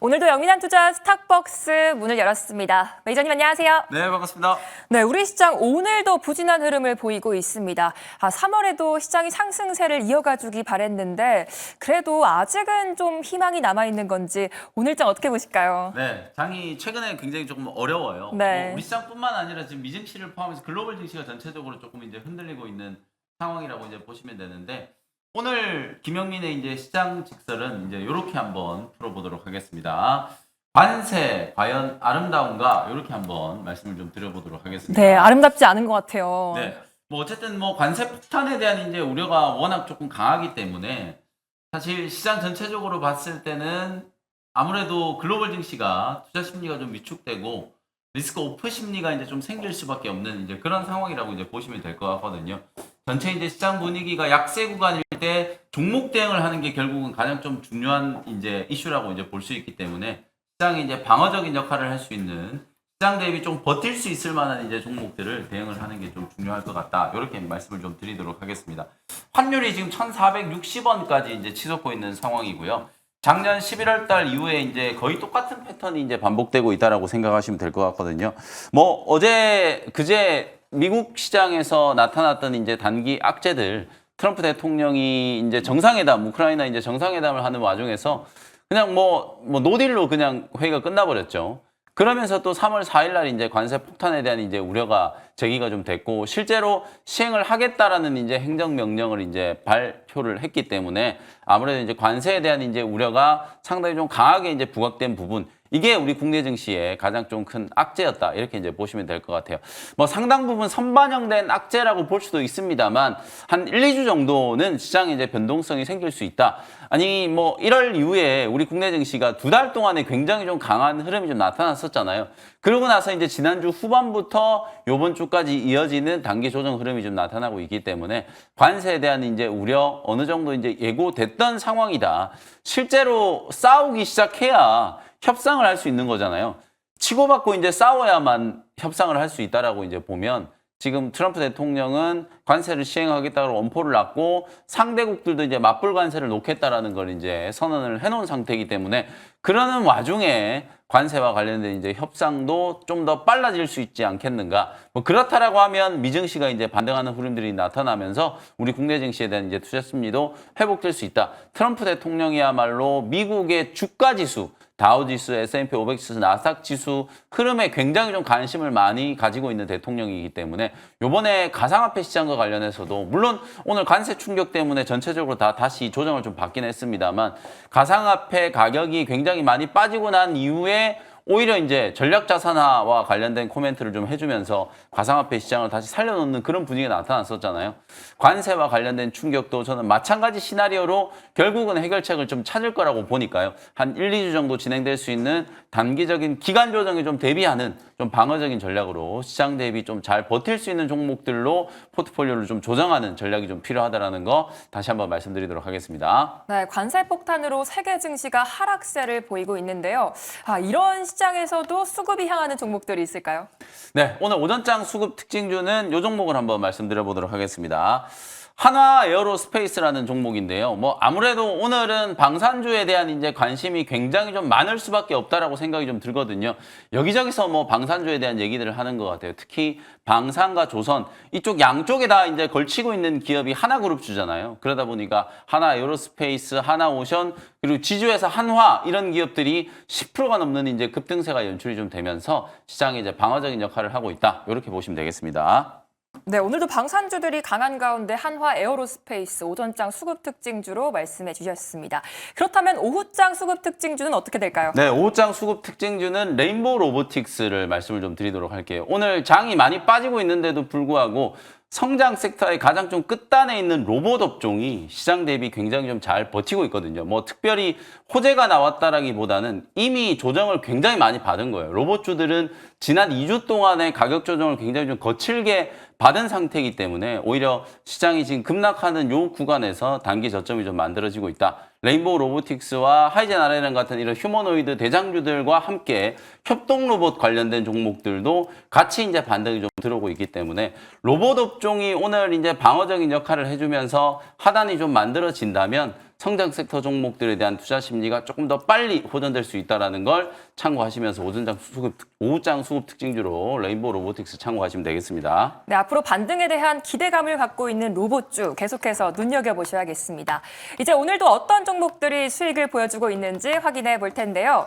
오늘도 영민한 투자 스탁벅스 문을 열었습니다. 매니저님 안녕하세요. 네, 반갑습니다. 네, 우리 시장 오늘도 부진한 흐름을 보이고 있습니다. 3월에도 시장이 상승세를 이어가주기 바랬는데 그래도 아직은 좀 희망이 남아있는 건지 오늘장 어떻게 보실까요? 네, 장이 최근에 굉장히 조금 어려워요. 네. 우리 시장뿐만 아니라 지금 미증시를 포함해서 글로벌 증시가 전체적으로 조금 이제 흔들리고 있는 상황이라고 이제 보시면 되는데 오늘 김영민의 이제 시장 직설은 이제 이렇게 한번 풀어보도록 하겠습니다. 관세 과연 아름다운가 이렇게 한번 말씀을 좀 드려보도록 하겠습니다. 네, 아름답지 않은 것 같아요. 네, 뭐 어쨌든 뭐 관세 폭탄에 대한 이제 우려가 워낙 조금 강하기 때문에 사실 시장 전체적으로 봤을 때는 아무래도 글로벌 증시가 투자 심리가 좀 위축되고 리스크 오프 심리가 이제 좀 생길 수밖에 없는 이제 그런 상황이라고 이제 보시면 될 것 같거든요. 전체 이제 시장 분위기가 약세 구간일 때 종목 대응을 하는 게 결국은 가장 좀 중요한 이제 이슈라고 이제 볼 수 있기 때문에 시장이 이제 방어적인 역할을 할 수 있는 시장 대비 좀 버틸 수 있을 만한 이제 종목들을 대응을 하는 게 좀 중요할 것 같다. 이렇게 말씀을 좀 드리도록 하겠습니다. 환율이 지금 1,460원까지 이제 치솟고 있는 상황이고요. 작년 11월 달 이후에 이제 거의 똑같은 패턴이 이제 반복되고 있다라고 생각하시면 될 것 같거든요. 뭐 그제 미국 시장에서 나타났던 이제 단기 악재들, 트럼프 대통령이 이제 정상회담, 우크라이나 이제 정상회담을 하는 와중에서 그냥 뭐 노딜로 그냥 회의가 끝나버렸죠. 그러면서 또 3월 4일 날 이제 관세 폭탄에 대한 이제 우려가 제기가 좀 됐고 실제로 시행을 하겠다라는 이제 행정명령을 이제 발표를 했기 때문에 아무래도 이제 관세에 대한 이제 우려가 상당히 좀 강하게 이제 부각된 부분 이게 우리 국내 증시의 가장 좀 큰 악재였다. 이렇게 이제 보시면 될 것 같아요. 뭐 상당 부분 선반영된 악재라고 볼 수도 있습니다만 한 1, 2주 정도는 시장에 이제 변동성이 생길 수 있다. 아니 뭐 1월 이후에 우리 국내 증시가 2달 동안에 굉장히 좀 강한 흐름이 좀 나타났었잖아요. 그러고 나서 이제 지난주 후반부터 요번 주까지 이어지는 단기 조정 흐름이 좀 나타나고 있기 때문에 관세에 대한 이제 우려 어느 정도 이제 예고됐던 상황이다. 실제로 싸우기 시작해야 협상을 할 수 있는 거잖아요. 치고받고 이제 싸워야만 협상을 할 수 있다라고 이제 보면 지금 트럼프 대통령은 관세를 시행하겠다고 원포를 놨고 상대국들도 이제 맞불 관세를 놓겠다라는 걸 이제 선언을 해놓은 상태이기 때문에 그러는 와중에 관세와 관련된 이제 협상도 좀 더 빨라질 수 있지 않겠는가. 뭐 그렇다라고 하면 미증시가 이제 반등하는 흐름들이 나타나면서 우리 국내 증시에 대한 이제 투자 심리도 회복될 수 있다. 트럼프 대통령이야말로 미국의 주가 지수 다우지수, S&P 500지수, 나스닥 지수 흐름에 굉장히 좀 관심을 많이 가지고 있는 대통령이기 때문에 요번에 가상화폐 시장과 관련해서도 물론 오늘 관세 충격 때문에 전체적으로 다시 조정을 좀 받긴 했습니다만 가상화폐 가격이 굉장히 많이 빠지고 난 이후에 오히려 이제 전략자산화와 관련된 코멘트를 좀 해주면서 가상화폐 시장을 다시 살려놓는 그런 분위기가 나타났었잖아요. 관세와 관련된 충격도 저는 마찬가지 시나리오로 결국은 해결책을 좀 찾을 거라고 보니까요. 한 1, 2주 정도 진행될 수 있는 단기적인 기간 조정에 좀 대비하는 좀 방어적인 전략으로 시장 대비 좀 잘 버틸 수 있는 종목들로 포트폴리오를 좀 조정하는 전략이 좀 필요하다는 거 다시 한번 말씀드리도록 하겠습니다. 네, 관세 폭탄으로 세계 증시가 하락세를 보이고 있는데요. 이런 시장에서도 수급이 향하는 종목들이 있을까요? 네, 오늘 오전장 수급 특징주는 이 종목을 한번 말씀드려보도록 하겠습니다. 한화 에어로스페이스라는 종목인데요. 뭐 아무래도 오늘은 방산주에 대한 이제 관심이 굉장히 좀 많을 수밖에 없다라고 생각이 좀 들거든요. 여기저기서 뭐 방산주에 대한 얘기들을 하는 것 같아요. 특히 방산과 조선 이쪽 양쪽에 다 이제 걸치고 있는 기업이 하나그룹주잖아요. 그러다 보니까 한화 에어로스페이스, 하나오션 그리고 지주회사 한화 이런 기업들이 10%가 넘는 이제 급등세가 연출이 좀 되면서 시장에 이제 방어적인 역할을 하고 있다. 이렇게 보시면 되겠습니다. 네, 오늘도 방산주들이 강한 가운데 한화 에어로스페이스 오전장 수급 특징주로 말씀해 주셨습니다. 그렇다면 오후장 수급 특징주는 어떻게 될까요? 네, 오후장 수급 특징주는 레인보우 로보틱스를 말씀을 좀 드리도록 할게요. 오늘 장이 많이 빠지고 있는데도 불구하고 성장 섹터의 가장 좀 끝단에 있는 로봇 업종이 시장 대비 굉장히 좀 잘 버티고 있거든요. 뭐 특별히 호재가 나왔다라기보다는 이미 조정을 굉장히 많이 받은 거예요. 로봇주들은 지난 2주 동안의 가격 조정을 굉장히 좀 거칠게 받은 상태이기 때문에 오히려 시장이 지금 급락하는 요 구간에서 단기 저점이 좀 만들어지고 있다. 레인보우 로보틱스와 하이젠 RNN 같은 이런 휴머노이드 대장주들과 함께 협동 로봇 관련된 종목들도 같이 이제 반등이 좀 들어오고 있기 때문에 로봇 업종이 오늘 이제 방어적인 역할을 해주면서 하단이 좀 만들어진다면 성장 섹터 종목들에 대한 투자 심리가 조금 더 빨리 호전될 수 있다는 걸 참고하시면서 오후장 수급 특징주로 레인보우 로보틱스 참고하시면 되겠습니다. 네, 앞으로 반등에 대한 기대감을 갖고 있는 로봇주 계속해서 눈여겨보셔야겠습니다. 이제 오늘도 어떤 종목들이 수익을 보여주고 있는지 확인해 볼 텐데요.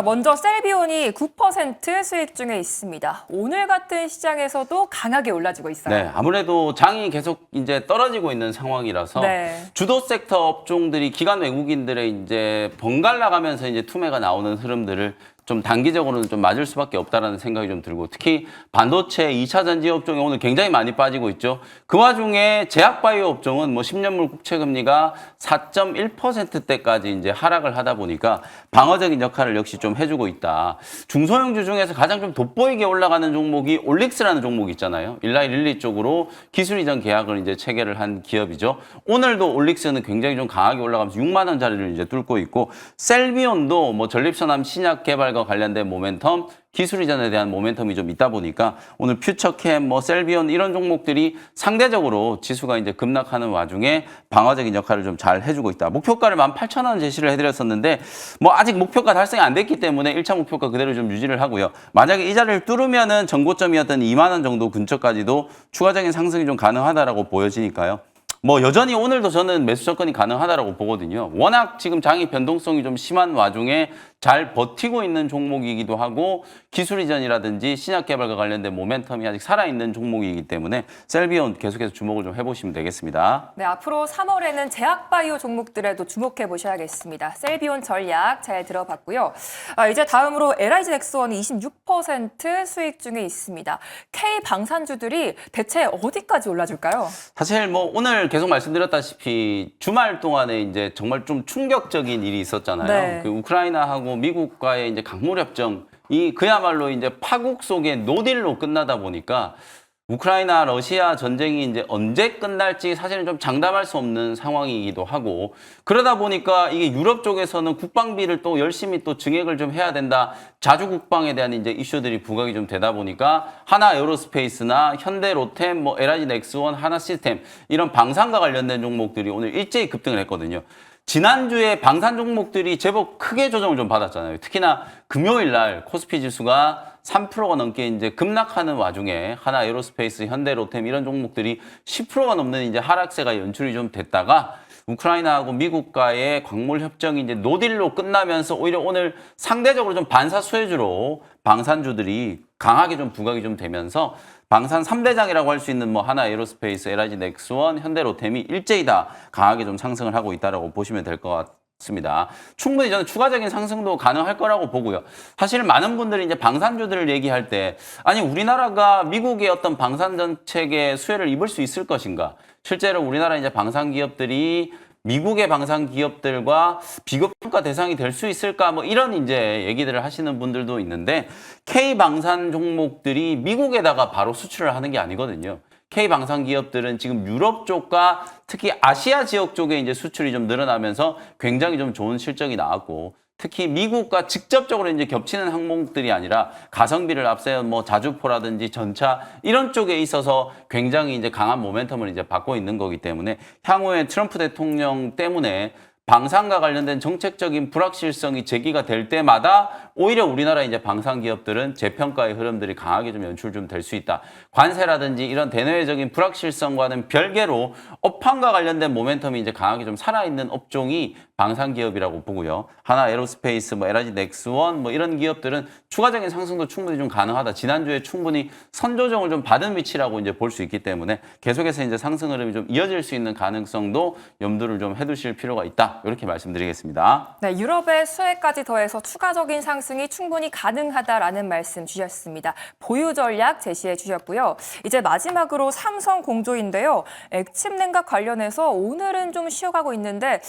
먼저 셀비온이 9% 수익 중에 있습니다. 오늘 같은 시장에서도 강하게 올라주고 있어요. 네, 아무래도 장이 계속 이제 떨어지고 있는 상황이라서 네. 주도 섹터 업종들이 기관 외국인들의 이제 번갈아 가면서 이제 투매가 나오는 흐름들을 좀 단기적으로는 좀 맞을 수밖에 없다라는 생각이 좀 들고 특히 반도체 2차 전지 업종이 오늘 굉장히 많이 빠지고 있죠. 그 와중에 제약바이오 업종은 뭐 10년물 국채 금리가 4.1%대까지 이제 하락을 하다 보니까 방어적인 역할을 역시 좀 해주고 있다. 중소형주 중에서 가장 좀 돋보이게 올라가는 종목이 올릭스라는 종목이 있잖아요. 일라이 릴리 쪽으로 기술 이전 계약을 이제 체결을 한 기업이죠. 오늘도 올릭스는 굉장히 좀 강하게 올라가면서 6만 원짜리를 이제 뚫고 있고 셀비온도 뭐 전립선암 신약 개발과 관련된 모멘텀, 기술 이전에 대한 모멘텀이 좀 있다 보니까 오늘 퓨처캠, 뭐 셀비온 이런 종목들이 상대적으로 지수가 이제 급락하는 와중에 방어적인 역할을 좀 잘 해주고 있다. 목표가를 18,000원 제시를 해드렸었는데 뭐 아직 목표가 달성이 안 됐기 때문에 1차 목표가 그대로 좀 유지를 하고요. 만약에 이 자리를 뚫으면은 전고점이었던 2만 원 정도 근처까지도 추가적인 상승이 좀 가능하다라고 보여지니까요. 뭐 여전히 오늘도 저는 매수 접근이 가능하다라고 보거든요. 워낙 지금 장이 변동성이 좀 심한 와중에 잘 버티고 있는 종목이기도 하고 기술 이전이라든지 신약 개발과 관련된 모멘텀이 아직 살아있는 종목이기 때문에 셀비온 계속해서 주목을 좀 해보시면 되겠습니다. 네, 앞으로 3월에는 제약바이오 종목들에도 주목해 보셔야겠습니다. 셀비온 전략 잘 들어봤고요. 이제 다음으로 LIG 넥스원이 26% 수익 중에 있습니다. K 방산주들이 대체 어디까지 올라줄까요? 사실 뭐 오늘 계속 말씀드렸다시피 주말 동안에 이제 정말 좀 충격적인 일이 있었잖아요. 네. 그 우크라이나하고 미국과의 이제 각물 협정이 그야말로 이제 파국 속의 노딜로 끝나다 보니까 우크라이나 러시아 전쟁이 이제 언제 끝날지 사실은 좀 장담할 수 없는 상황이기도 하고 그러다 보니까 이게 유럽 쪽에서는 국방비를 또 열심히 또 증액을 좀 해야 된다. 자주 국방에 대한 이제 이슈들이 부각이 좀 되다 보니까 하나 에어로스페이스나 현대 로템, 뭐 LIG 넥스원, 하나 시스템 이런 방산과 관련된 종목들이 오늘 일제히 급등을 했거든요. 지난주에 방산 종목들이 제법 크게 조정을 좀 받았잖아요. 특히나 금요일 날 코스피 지수가 3%가 넘게 이제 급락하는 와중에 하나 에어로스페이스, 현대 로템 이런 종목들이 10%가 넘는 이제 하락세가 연출이 좀 됐다가 우크라이나하고 미국과의 광물 협정이 이제 노딜로 끝나면서 오히려 오늘 상대적으로 좀 반사수혜주로 방산주들이 강하게 좀 부각이 좀 되면서 방산 3대장이라고 할 수 있는 뭐 하나 에어로스페이스, LIG 넥스원, 현대 로템이 일제히 다 강하게 좀 상승을 하고 있다라고 보시면 될 것 같습니다. 충분히 저는 추가적인 상승도 가능할 거라고 보고요. 사실 많은 분들이 이제 방산주들을 얘기할 때 아니 우리나라가 미국의 어떤 방산 정책에 수혜를 입을 수 있을 것인가? 실제로 우리나라 이제 방산 기업들이 미국의 방산 기업들과 비교평가 대상이 될 수 있을까? 뭐 이런 이제 얘기들을 하시는 분들도 있는데 K 방산 종목들이 미국에다가 바로 수출을 하는 게 아니거든요. K 방산 기업들은 지금 유럽 쪽과 특히 아시아 지역 쪽에 이제 수출이 좀 늘어나면서 굉장히 좀 좋은 실적이 나왔고 특히 미국과 직접적으로 이제 겹치는 항목들이 아니라 가성비를 앞세운 뭐 자주포라든지 전차 이런 쪽에 있어서 굉장히 이제 강한 모멘텀을 이제 받고 있는 거기 때문에 향후에 트럼프 대통령 때문에 방산과 관련된 정책적인 불확실성이 제기가 될 때마다 오히려 우리나라 이제 방산 기업들은 재평가의 흐름들이 강하게 좀 연출 좀 될 수 있다. 관세라든지 이런 대내외적인 불확실성과는 별개로 업황과 관련된 모멘텀이 이제 강하게 좀 살아있는 업종이 방산 기업이라고 보고요. 하나 에어로스페이스, 뭐 LIG 넥스원 뭐 이런 기업들은 추가적인 상승도 충분히 좀 가능하다. 지난주에 충분히 선조정을 좀 받은 위치라고 이제 볼 수 있기 때문에 계속해서 이제 상승 흐름이 좀 이어질 수 있는 가능성도 염두를 좀 해두실 필요가 있다. 이렇게 말씀드리겠습니다. 네, 유럽의 수혜까지 더해서 추가적인 상승이 충분히 가능하다라는 말씀 주셨습니다. 보유 전략 제시해 주셨고요. 이제 마지막으로 삼성 공조인데요. 액침 냉각 관련해서 오늘은 좀 쉬어가고 있는데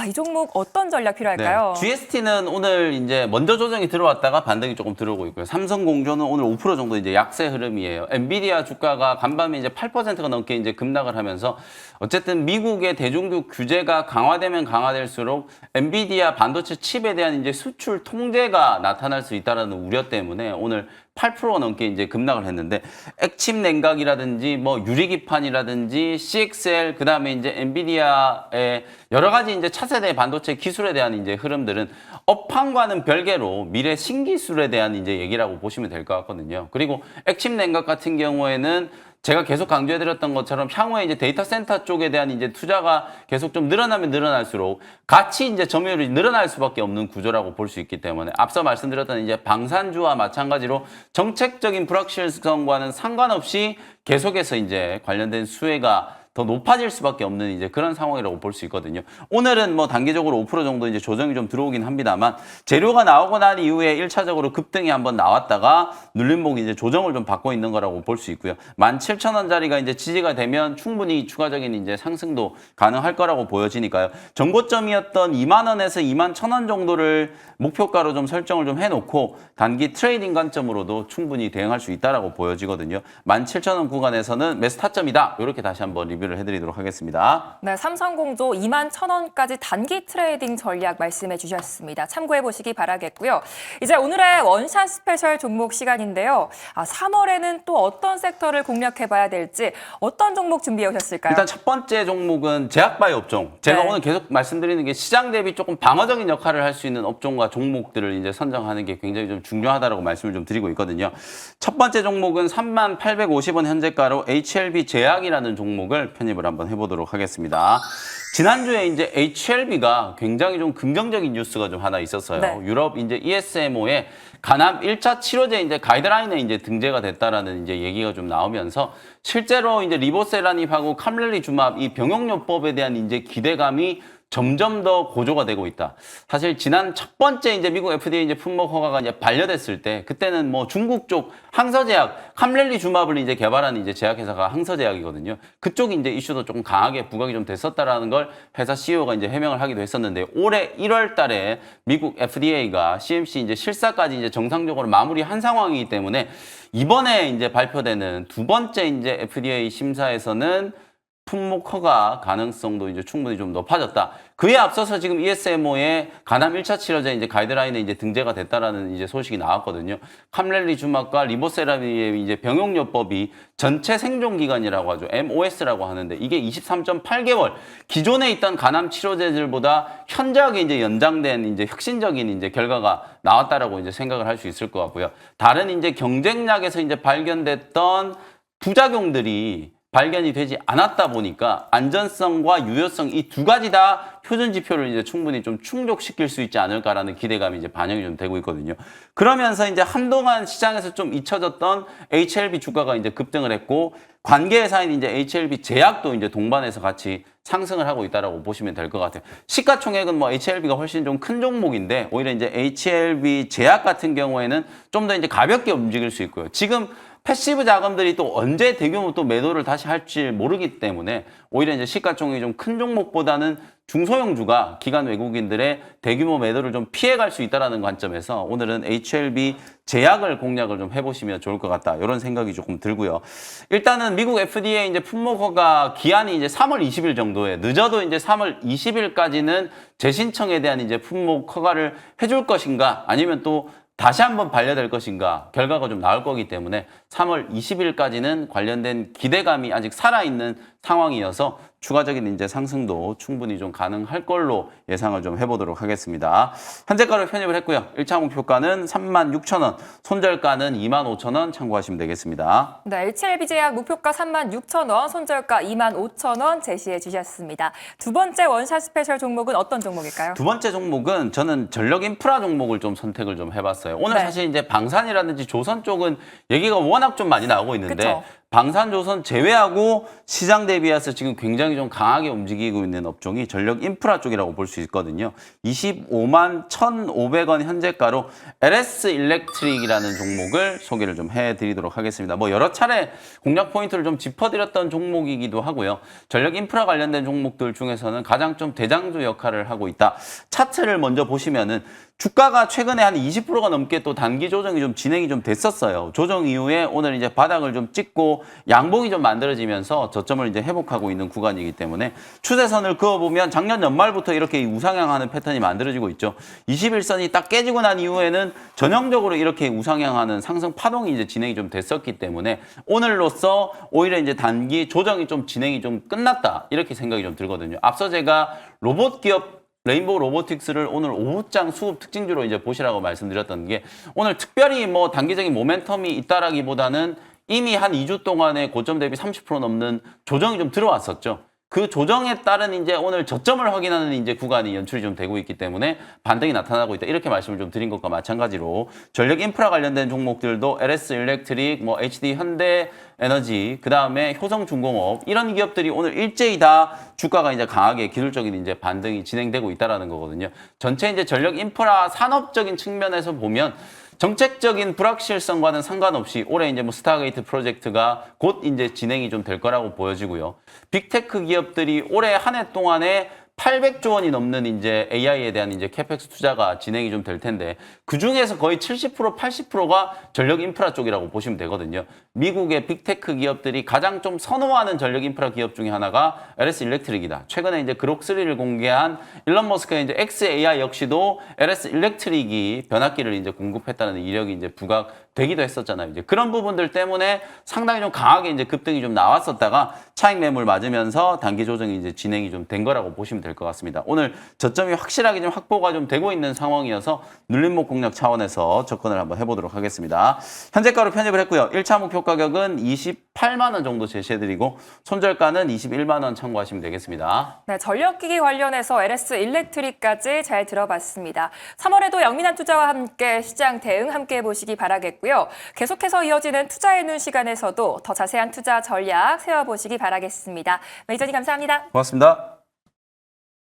이 종목 종목 어떤 전략 필요할까요? GST는 오늘 이제 먼저 조정이 들어왔다가 반등이 조금 들어오고 있고요. 삼성공조는 오늘 5% 정도 이제 약세 흐름이에요. 엔비디아 주가가 간밤에 이제 8%가 넘게 이제 급락을 하면서 어쨌든 미국의 대중국 규제가 강화되면 강화될수록 엔비디아 반도체 칩에 대한 이제 수출 통제가 나타날 수 있다라는 우려 때문에 오늘 8% 넘게 이제 급락을 했는데 액침 냉각이라든지 뭐 유리기판이라든지 CXL 그다음에 이제 엔비디아의 여러 가지 이제 차세대 반도체 기술에 대한 이제 흐름들은 업황과는 별개로 미래 신기술에 대한 이제 얘기라고 보시면 될 것 같거든요. 그리고 액침 냉각 같은 경우에는 제가 계속 강조해드렸던 것처럼 향후에 이제 데이터 센터 쪽에 대한 이제 투자가 계속 좀 늘어나면 늘어날수록 같이 이제 점유율이 늘어날 수밖에 없는 구조라고 볼 수 있기 때문에 앞서 말씀드렸던 이제 방산주와 마찬가지로 정책적인 불확실성과는 상관없이 계속해서 이제 관련된 수혜가 더 높아질 수밖에 없는 이제 그런 상황이라고 볼 수 있거든요. 오늘은 뭐 단기적으로 5% 정도 이제 조정이 좀 들어오긴 합니다만 재료가 나오고 난 이후에 1차적으로 급등이 한번 나왔다가 눌림목이 이제 조정을 좀 받고 있는 거라고 볼 수 있고요. 17,000원짜리가 이제 지지가 되면 충분히 추가적인 이제 상승도 가능할 거라고 보여지니까요. 정고점이었던 2만 원에서 2만 1,000원 정도를 목표가로 좀 설정을 좀 해놓고 단기 트레이딩 관점으로도 충분히 대응할 수 있다라고 보여지거든요. 17,000원 구간에서는 매수 타점이다. 이렇게 다시 한번 리뷰를 해드리도록 하겠습니다. 네, 삼성공조 21,000원까지 단기 트레이딩 전략 말씀해 주셨습니다. 참고해 보시기 바라겠고요. 이제 오늘의 원샷 스페셜 종목 시간인데요. 3월에는 또 어떤 섹터를 공략해 봐야 될지 어떤 종목 준비해 오셨을까요? 일단 첫 번째 종목은 제약바이오 업종. 제가 네. 오늘 계속 말씀드리는 게 시장 대비 조금 방어적인 역할을 할 수 있는 업종과 종목들을 이제 선정하는 게 굉장히 좀 중요하다라고 말씀을 좀 드리고 있거든요. 첫 번째 종목은 3850원 현재가로 HLB 제약이라는 종목을 편입을 한번 해보도록 하겠습니다. 지난주에 이제 HLB가 굉장히 좀 긍정적인 뉴스가 좀 하나 있었어요. 네. 유럽 이제 ESMO에 간암 1차 치료제 이제 가이드라인에 이제 등재가 됐다라는 이제 얘기가 좀 나오면서 실제로 이제 리보세라닙하고 캄렐리주맙 이 병용요법에 대한 이제 기대감이 점점 더 고조가 되고 있다. 사실 지난 첫 번째 이제 미국 FDA 이제 품목 허가가 이제 반려됐을 때 그때는 뭐 중국 쪽 항서제약 캄렐리주맙을 이제 개발한 이제 제약회사가 항서제약이거든요. 그쪽 이제 이슈도 조금 강하게 부각이 좀 됐었다라는 걸 회사 CEO가 이제 해명을 하기도 했었는데 올해 1월 달에 미국 FDA가 CMC 이제 실사까지 이제 정상적으로 마무리한 상황이기 때문에 이번에 이제 발표되는 두 번째 이제 FDA 심사에서는 품목 허가 가능성도 이제 충분히 좀 높아졌다. 그에 앞서서 지금 ESMO의 간암 1차 치료제 이제 가이드라인에 이제 등재가 됐다라는 이제 소식이 나왔거든요. 캄렐리주맙과 리보세라닙의 이제 병용요법이 전체 생존 기간이라고 하죠. MOS라고 하는데 이게 23.8개월. 기존에 있던 간암 치료제들보다 현저하게 이제 연장된 이제 혁신적인 이제 결과가 나왔다라고 이제 생각을 할 수 있을 것 같고요. 다른 이제 경쟁약에서 이제 발견됐던 부작용들이 발견이 되지 않았다 보니까 안전성과 유효성 이 두 가지 다 표준 지표를 이제 충분히 좀 충족시킬 수 있지 않을까라는 기대감이 이제 반영이 좀 되고 있거든요. 그러면서 이제 한동안 시장에서 좀 잊혀졌던 HLB 주가가 이제 급등을 했고 관계회사인 이제 HLB 제약도 이제 동반해서 같이 상승을 하고 있다라고 보시면 될 것 같아요. 시가총액은 뭐 HLB가 훨씬 좀 큰 종목인데 오히려 이제 HLB 제약 같은 경우에는 좀 더 이제 가볍게 움직일 수 있고요. 지금 패시브 자금들이 또 언제 대규모 또 매도를 다시 할지 모르기 때문에 오히려 이제 시가총액이 좀 큰 종목보다는 중소형주가 기관 외국인들의 대규모 매도를 좀 피해갈 수 있다는 관점에서 오늘은 HLB 제약을 공략을 좀 해보시면 좋을 것 같다. 이런 생각이 조금 들고요. 일단은 미국 FDA 이제 품목 허가 기한이 이제 3월 20일 정도에 늦어도 이제 3월 20일까지는 재신청에 대한 이제 품목 허가를 해줄 것인가 아니면 또 다시 한번 반려될 것인가 결과가 좀 나올 거기 때문에 3월 20일까지는 관련된 기대감이 아직 살아있는 상황이어서 추가적인 이제 상승도 충분히 좀 가능할 걸로 예상을 좀 해보도록 하겠습니다. 현재가로 편입을 했고요. 1차 목표가는 36,000원, 손절가는 25,000원 참고하시면 되겠습니다. 네, HLB 제약 목표가 36,000원, 손절가 25,000원 제시해 주셨습니다. 두 번째 원샷 스페셜 종목은 어떤 종목일까요? 두 번째 종목은 저는 전력 인프라 종목을 좀 선택을 좀 해봤어요. 오늘 네. 사실 이제 방산이라든지 조선 쪽은 얘기가 워낙 좀 많이 나오고 있는데 그쵸. 방산조선 제외하고 시장 대비해서 지금 굉장히 좀 강하게 움직이고 있는 업종이 전력 인프라 쪽이라고 볼 수 있거든요. 25만 1,500원 현재가로 LS 일렉트릭이라는 종목을 소개를 좀 해드리도록 하겠습니다. 뭐 여러 차례 공략 포인트를 좀 짚어드렸던 종목이기도 하고요. 전력 인프라 관련된 종목들 중에서는 가장 좀 대장주 역할을 하고 있다. 차트를 먼저 보시면은 주가가 최근에 한 20%가 넘게 또 단기 조정이 좀 진행이 좀 됐었어요. 조정 이후에 오늘 이제 바닥을 좀 찍고 양봉이 좀 만들어지면서 저점을 이제 회복하고 있는 구간이기 때문에 추세선을 그어보면 작년 연말부터 이렇게 우상향하는 패턴이 만들어지고 있죠. 21선이 딱 깨지고 난 이후에는 전형적으로 이렇게 우상향하는 상승 파동이 이제 진행이 좀 됐었기 때문에 오늘로써 오히려 이제 단기 조정이 좀 진행이 좀 끝났다. 이렇게 생각이 좀 들거든요. 앞서 제가 로봇 기업 레인보우 로보틱스를 오늘 오후장 수급 특징주로 이제 보시라고 말씀드렸던 게 오늘 특별히 뭐 단기적인 모멘텀이 있다라기보다는 이미 한 2주 동안에 고점 대비 30% 넘는 조정이 좀 들어왔었죠. 그 조정에 따른 이제 오늘 저점을 확인하는 이제 구간이 연출이 좀 되고 있기 때문에 반등이 나타나고 있다. 이렇게 말씀을 좀 드린 것과 마찬가지로 전력 인프라 관련된 종목들도 LS 일렉트릭, 뭐 HD 현대 에너지, 그 다음에 효성중공업 이런 기업들이 오늘 일제히 다 주가가 이제 강하게 기술적인 이제 반등이 진행되고 있다라는 거거든요. 전체 이제 전력 인프라 산업적인 측면에서 보면 정책적인 불확실성과는 상관없이 올해 이제 뭐 스타게이트 프로젝트가 곧 이제 진행이 좀 될 거라고 보여지고요. 빅테크 기업들이 올해 한 해 동안에 800조 원이 넘는 이제 AI에 대한 이제 캐펙스 투자가 진행이 좀 될 텐데 그 중에서 거의 70% 80%가 전력 인프라 쪽이라고 보시면 되거든요. 미국의 빅테크 기업들이 가장 좀 선호하는 전력 인프라 기업 중에 하나가 LS 일렉트릭이다. 최근에 이제 그록3를 공개한 일론 머스크의 이제 XAI 역시도 LS 일렉트릭이 변압기를 이제 공급했다는 이력이 이제 부각되기도 했었잖아요. 이제 그런 부분들 때문에 상당히 좀 강하게 이제 급등이 좀 나왔었다가 차익 매물 맞으면서 단기 조정이 이제 진행이 좀 된 거라고 보시면 될 것 같습니다. 오늘 저점이 확실하게 좀 확보가 좀 되고 있는 상황이어서 눌림목 공략 차원에서 접근을 한번 해보도록 하겠습니다. 현재가로 편입을 했고요. 1차 목표 가격은 28만 원 정도 제시해드리고 손절가는 21만 원 참고하시면 되겠습니다. 네, 전력기기 관련해서 LS 일렉트릭까지 잘 들어봤습니다. 3월에도 영민한 투자와 함께 시장 대응 함께 보시기 바라겠고요. 계속해서 이어지는 투자의 눈 시간에서도 더 자세한 투자 전략 세워보시기 바라겠습니다. 매니저님 감사합니다. 고맙습니다.